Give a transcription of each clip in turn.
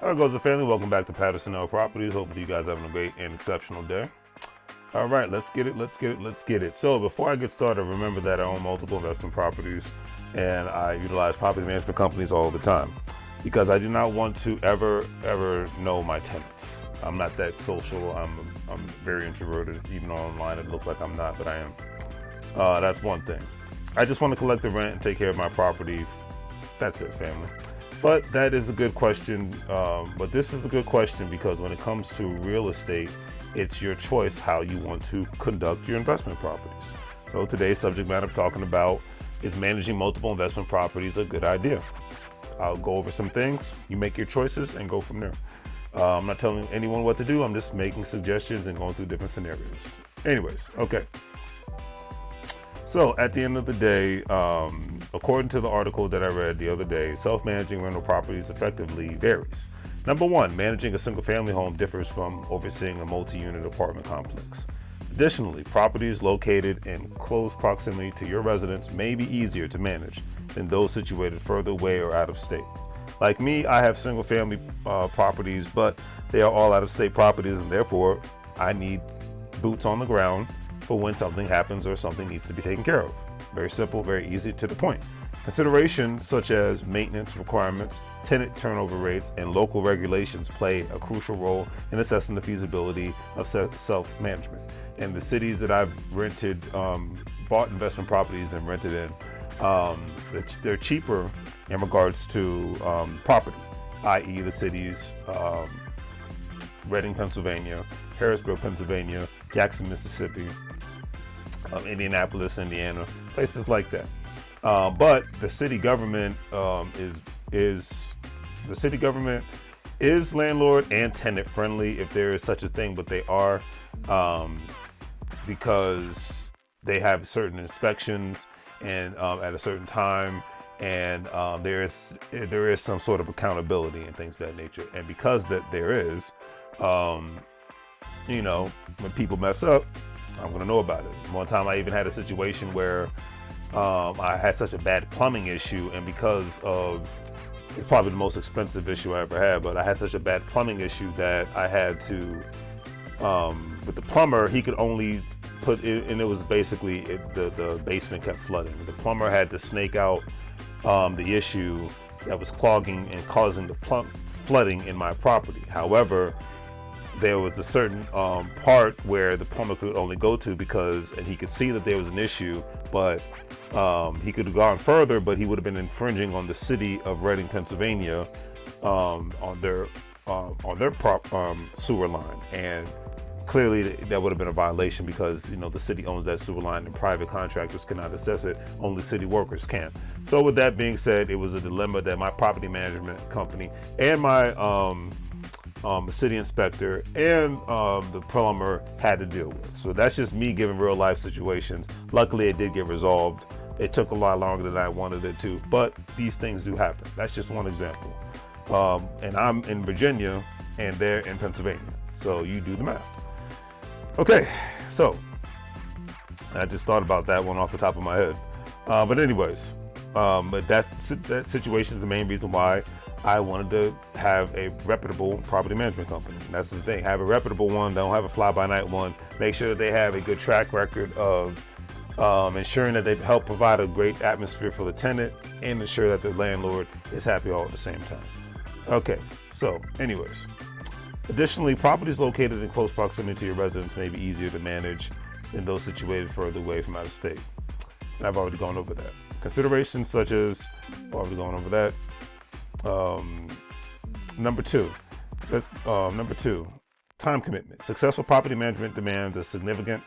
All right, goes the family. Welcome back to Patterson L Properties. Hopefully, you guys are having a great and exceptional day. All right, let's get it. So, before I get started, remember that I own multiple investment properties, and I utilize property management companies all the time because I do not want to ever know my tenants. I'm not that social. I'm very introverted. Even online, it looks like I'm not, but I am. That's one thing. I just want to collect the rent and take care of my property. That's it, family. But that is a good question. But this is a good question because when it comes to real estate, it's your choice how you want to conduct your investment properties. So today's subject matter I'm talking about is managing multiple investment properties a good idea. I'll go over some things. You make your choices and go from there. I'm not telling anyone what to do. I'm just making suggestions and going through different scenarios. Anyways, okay. So at the end of the day, according to the article that I read the other day, self-managing rental properties effectively varies. Number one, managing a single-family home differs from overseeing a multi-unit apartment complex. Additionally, properties located in close proximity to your residence may be easier to manage than those situated further away or out of state. Like me, I have single-family properties, but they are all out-of-state properties, and therefore I need boots on the ground for when something happens or something needs to be taken care of. Very simple, very easy, to the point. Considerations such as maintenance requirements, tenant turnover rates, and local regulations play a crucial role in assessing the feasibility of self-management. And the cities that I've rented, bought investment properties and rented in, they're cheaper in regards to property, i.e. the cities, Reading, Pennsylvania, Harrisburg, Pennsylvania, Jackson, Mississippi, Indianapolis, Indiana, places like that. But the city government is landlord and tenant friendly, if there is such a thing, but they are because they have certain inspections and at a certain time, and there is some sort of accountability and things of that nature. And because that there is, when people mess up, I'm gonna know about it. One time I even had a situation where I had such a bad plumbing issue, and because of, it's probably the most expensive issue I ever had, but I had such a bad plumbing issue that I had to, with the plumber, he could only put it, and it was basically, the basement kept flooding. The plumber had to snake out the issue that was clogging and causing the flooding in my property. However, there was a certain part where the plumber could only go to and he could see that there was an issue, but he could have gone further, but he would have been infringing on the city of Reading, Pennsylvania, on their sewer line. And clearly that would have been a violation because, the city owns that sewer line and private contractors cannot assess it, only city workers can. So with that being said, it was a dilemma that my property management company and my city inspector and the plumber had to deal with. So that's just me giving real life situations. Luckily it did get resolved. It took a lot longer than I wanted it to, but these things do happen. That's just one example. And I'm in Virginia and they're in Pennsylvania. So you do the math. Okay, so I just thought about that one off the top of my head. But anyways, but that situation is the main reason why I wanted to have a reputable property management company. And that's the thing. Have a reputable one. Don't have a fly-by-night one. Make sure that they have a good track record of ensuring that they help provide a great atmosphere for the tenant and ensure that the landlord is happy all at the same time. Okay, so anyways. Additionally, properties located in close proximity to your residence may be easier to manage than those situated further away from out of state. And I've already gone over that. Considerations such as, already gone over that. Number two, time commitment. Successful property management demands a significant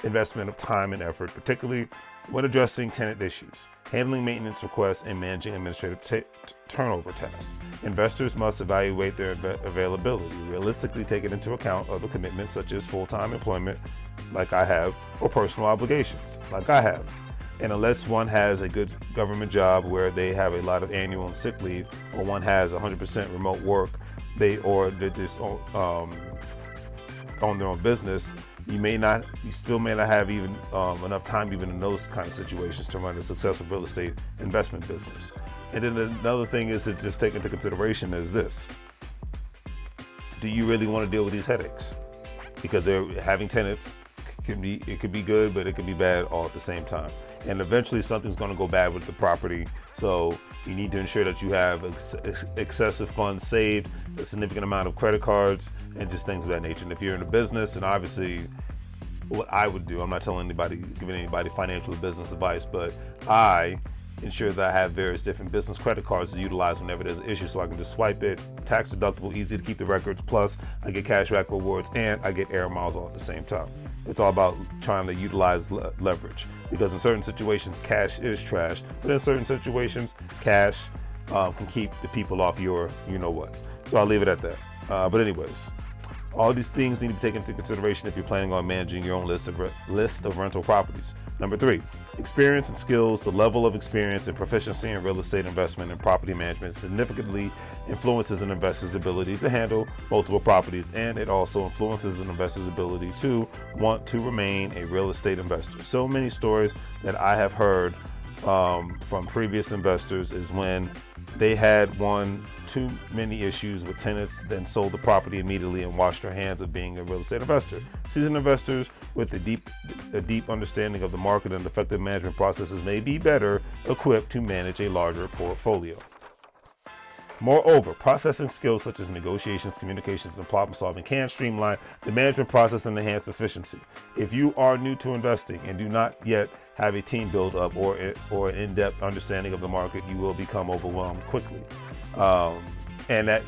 investment of time and effort, particularly when addressing tenant issues, handling maintenance requests, and managing administrative turnover tasks. Investors must evaluate their availability, realistically taking into account other commitments such as full-time employment, like I have, or personal obligations, like I have. And unless one has a good government job where they have a lot of annual and sick leave, or one has 100% remote work, they just own their own business, you still may not have even enough time even in those kind of situations to run a successful real estate investment business. And then another thing is to just take into consideration is this. do you really want to deal with these headaches? Because having tenants it could be good, but it could be bad all at the same time. And eventually something's going to go bad with the property. So you need to ensure that you have excessive funds saved, a significant amount of credit cards, and just things of that nature. And if you're in a business, and obviously what I would do, I'm not telling anybody, giving anybody financial or business advice, but I ensure that I have various different business credit cards to utilize whenever there's an issue, so I can just swipe it, tax deductible, easy to keep the records, plus I get cashback rewards and I get air miles all at the same time. It's all about trying to utilize leverage, because in certain situations cash is trash, but in certain situations cash can keep the people off your you know what. So I'll leave it at that. But anyways, all these things need to be taken into consideration if you're planning on managing your own list of rental properties. Number 3, experience and skills. The level of experience and proficiency in real estate investment and property management significantly influences an investor's ability to handle multiple properties, and it also influences an investor's ability to want to remain a real estate investor. So many stories that I have heard from previous investors is when they had too many issues with tenants, then sold the property immediately and washed their hands of being a real estate investor. Seasoned investors with a deep understanding of the market and effective management processes may be better equipped to manage a larger portfolio. Moreover, processing skills such as negotiations, communications, and problem solving can streamline the management process and enhance efficiency. If you are new to investing and do not yet have a team build up or an in-depth understanding of the market, you will become overwhelmed quickly. And that,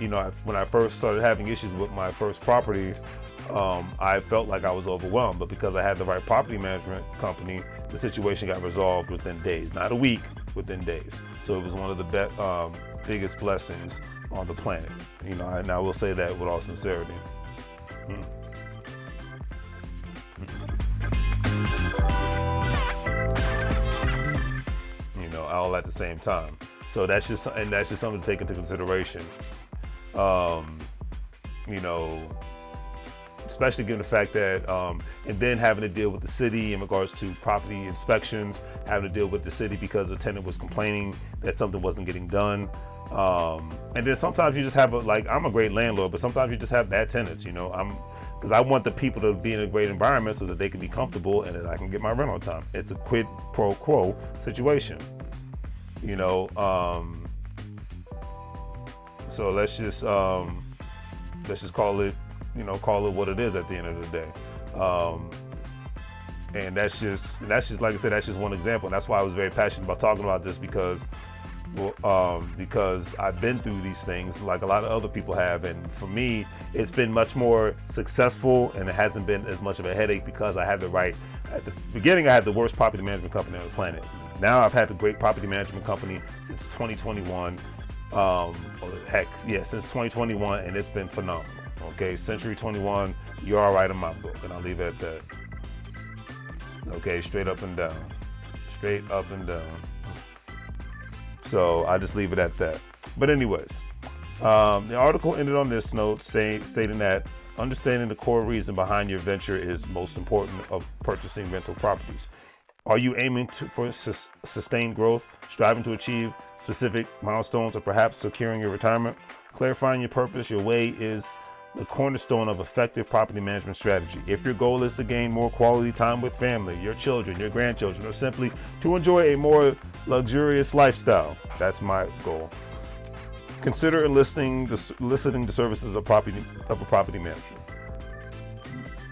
when I first started having issues with my first property, I felt like I was overwhelmed, but because I had the right property management company, the situation got resolved within days, not a week, within days. So it was one of the biggest blessings on the planet. And I will say that with all sincerity. All at the same time. So that's just something to take into consideration. Especially given the fact that, and then having to deal with the city in regards to property inspections, having to deal with the city because a tenant was complaining that something wasn't getting done. And then sometimes you just have I'm a great landlord, but sometimes you just have bad tenants, because I want the people to be in a great environment so that they can be comfortable and that I can get my rent on time. It's a quid pro quo situation, so let's just call it what it is at the end of the day. And that's just like I said, that's just one example. And that's why I was very passionate about talking about this, because I've been through these things like a lot of other people have, and for me it's been much more successful, and it hasn't been as much of a headache because I had at the beginning I had the worst property management company on the planet. Now I've had a great property management company since 2021. Since 2021, and it's been phenomenal. Okay, Century 21, you're all right in my book, and I'll leave it at that. Okay, straight up and down. So I just leave it at that. But anyways, the article ended on this note, stating that understanding the core reason behind your venture is most important of purchasing rental properties. Are you aiming for sustained growth, striving to achieve specific milestones, or perhaps securing your retirement? Clarifying your purpose, your way is the cornerstone of effective property management strategy. If your goal is to gain more quality time with family, your children, your grandchildren, or simply to enjoy a more luxurious lifestyle, that's my goal, consider enlisting the services of a property manager.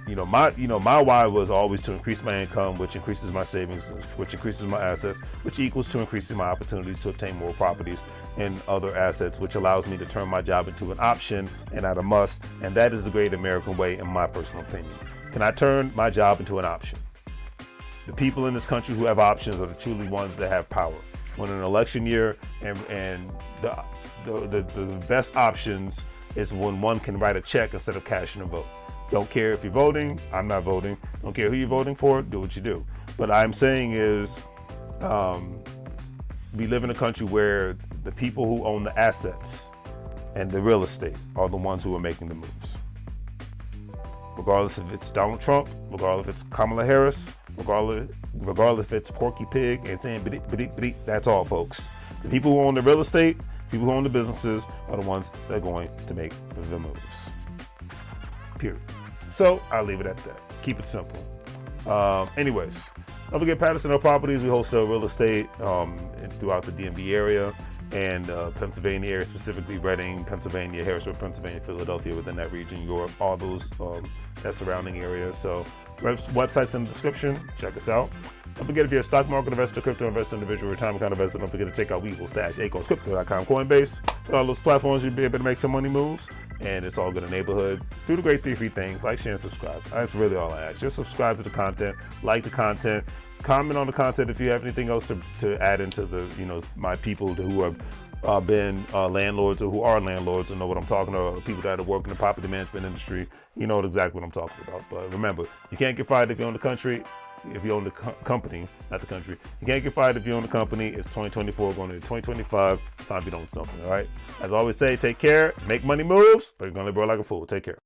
My why was always to increase my income, which increases my savings, which increases my assets, which equals to increasing my opportunities to obtain more properties and other assets, which allows me to turn my job into an option and not a must. And that is the great American way, in my personal opinion. Can I turn my job into an option? The people in this country who have options are the truly ones that have power. When an election year and the best options is when one can write a check instead of cashing a vote. Don't care if you're voting, I'm not voting. Don't care who you're voting for, do what you do. But I'm saying is, we live in a country where the people who own the assets and the real estate are the ones who are making the moves. Regardless if it's Donald Trump, regardless if it's Kamala Harris, regardless if it's Porky Pig and saying biddy, that's all, folks. The people who own the real estate, people who own the businesses are the ones that are going to make the moves. period. So I'll leave it at that. Keep it simple. Anyways, don't forget Patterson Hill Properties. We wholesale real estate throughout the DMV area and Pennsylvania area, specifically Reading, Pennsylvania, Harrisburg, Pennsylvania, Philadelphia, within that region, York, all those that surrounding areas. So website's in the description. Check us out. Don't forget, if you're a stock market investor, crypto investor, individual retirement account investor, don't forget to check out WEBULL, Stash, Acorns, Crypto.com, Coinbase. All those platforms, you'll be able to make some money moves, and it's all good in the neighborhood. Do the great 3 free things: like, share, and subscribe. That's really all I ask. Just subscribe to the content, like the content, comment on the content if you have anything else to add into the, my people who have been landlords or who are landlords and know what I'm talking about, people that work in the property management industry. You know exactly what I'm talking about. But remember, you can't get fired if you own the country. If you own the company, not the country. You can't get fired if you own the company. It's 2024 going into 2025. It's time to be doing something, all right? As I always say, take care, make money moves, or you're going to live like a fool. Take care.